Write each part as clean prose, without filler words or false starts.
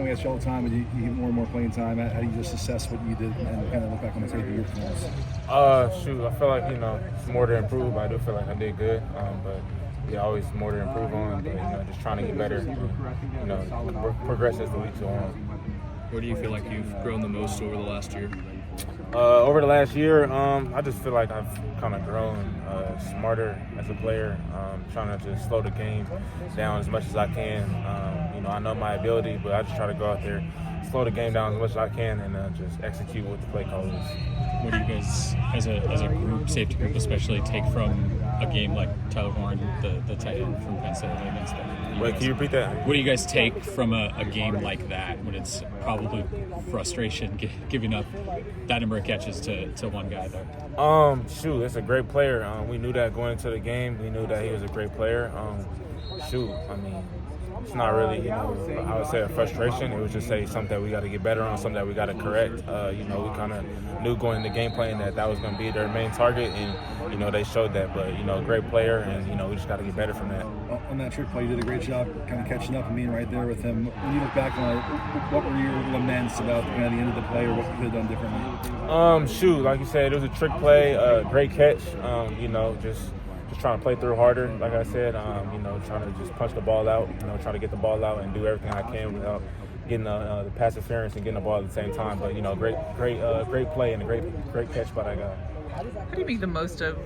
we ask you all the time, and you get more and more playing time. How do you just assess what you did and kind of look back on the tape of your performance? I feel like it's more to improve. I do feel like I did good, but yeah, always more to improve on. But just trying to get better, progress as the weeks go on. Where do you feel like you've grown the most over the last year? Over the last year, I just feel like I've kind of grown smarter as a player, trying to just slow the game down as much as I can. I know my ability, but I just try to go out there, slow the game down as much as I can, and just execute what the play call is. What do you guys, as a group, safety group especially, take from a game like Tyler Warren, the tight end from Penn State Wednesday? Wait, can you repeat that? What do you guys take from a game like that when it's probably frustration giving up that number of catches to one guy there? It's a great player. We knew that going into the game. We knew that he was a great player. It's not really, I would say a frustration. It was just something that we got to get better on, something that we got to correct. We kind of knew going into game plan that was going to be their main target, and, they showed that. But, great player, and, we just got to get better from that. On that trick play, you did a great job kind of catching up and being right there with him. When you look back on it, what were your laments about the end of the play, or what you could have done differently? Like you said, it was a trick play, great catch, just trying to play through harder, like I said, trying to just punch the ball out, trying to get the ball out and do everything I can without getting the pass interference and getting the ball at the same time. But, great play and a great catch by that guy. How do you make the most of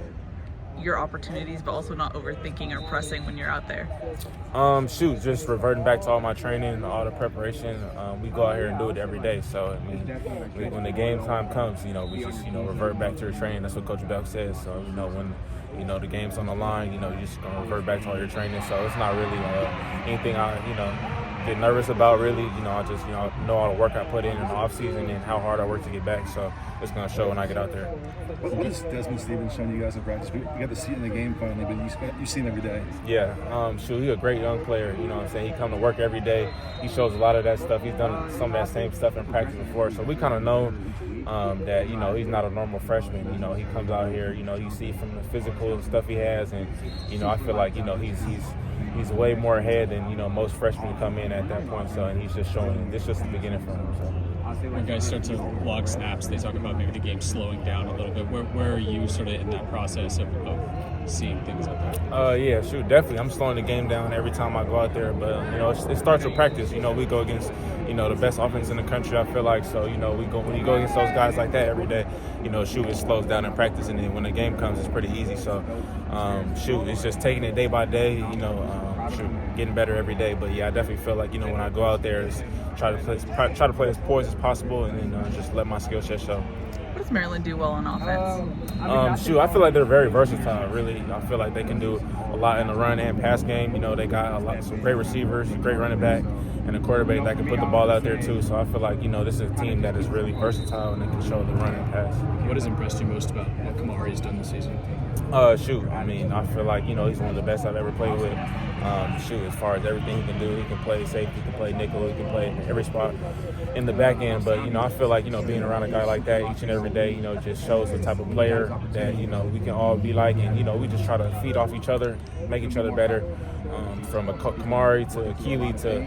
your opportunities, but also not overthinking or pressing when you're out there? Just reverting back to all my training, all the preparation. We go out here and do it every day. So, when the game time comes, we just, revert back to your training. That's what Coach Belk says. So, when the game's on the line, you're just going to revert back to all your training. So it's not really anything I, get nervous about, really. I just, know all the work I put in the offseason and how hard I work to get back. So it's going to show when I get out there. What has Desmond Stevens shown you guys in practice? You got to see it in the game finally, but you see him every day. Yeah, he's a great young player. He come to work every day. He shows a lot of that stuff. He's done some of that same stuff in practice before. So we kind of know that, he's not a normal freshman. He comes out here, you see from the physical stuff he has. And, I feel like, he's way more ahead than, most freshmen come in at that point. So, and he's just showing, this is just the beginning for him. So. When guys start to log snaps, they talk about maybe the game slowing down a little bit. Where are you sort of in that process of seeing things like that? Definitely. I'm slowing the game down every time I go out there. But, it starts with practice. We go against, the best offense in the country, I feel like. So, when you go against those guys like that every day, it slows down in practice. And then when the game comes, it's pretty easy. So, it's just taking it day by day, getting better every day. But, yeah, I definitely feel like, when I go out there, it's try to play as poised as possible and then just let my skill set show. What does Maryland do well on offense? I feel like they're very versatile, really. I feel like they can do a lot in the run and pass game. They got some great receivers, a great running back, and a quarterback that can put the ball out there too. So I feel like, this is a team that is really versatile and they can show the run and pass. What has impressed you most about what Kamari's done this season? I feel like, he's one of the best I've ever played with. As far as everything he can do, he can play safety, he can play nickel, he can play every spot in the back end. But, I feel like, being around a guy like that each and every day, just shows the type of player that, we can all be like. And, we just try to feed off each other, make each other better. From a Kamari to Keely to,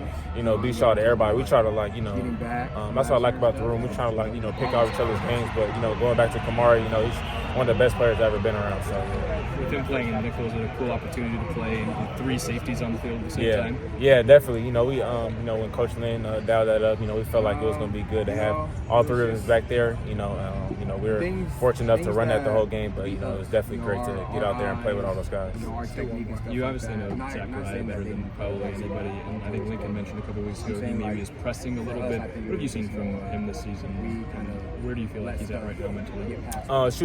B-Shaw to everybody. We try to, that's what I like about the room. We try to, pick off each other's games. But, going back to Kamari, he's one of the best players I've ever been around. So, with him playing in nickel, is it a cool opportunity to play three safeties on the field at the same time? Yeah, definitely. We, when Coach Lynn dialed that up, we felt like it was going to be good to have all three of us back there. We were fortunate enough to run that the whole game, but, it was definitely great to get out there and play with all those guys. You obviously know Zachariah better than probably anybody, and I think Lincoln mentioned a couple weeks ago he maybe is pressing a little bit. What have you seen from him this season? Where do you feel like he's at right now mentally?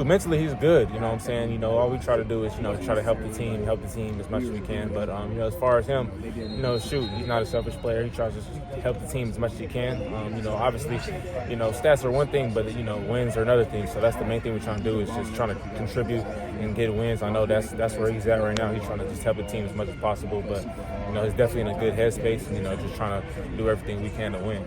Mentally he's good. You know what I'm saying? All we try to do is, try to help the team as much as we can. But, as far as him, he's not a selfish player. He tries to help the team as much as he can. Obviously, stats are one thing, but, wins are another thing. So that's the main thing we're trying to do is just trying to contribute and get wins. I know that's where he's at right now. He's trying to just help the team as much as possible. But, he's definitely in a good headspace and, just trying to do everything we can to win.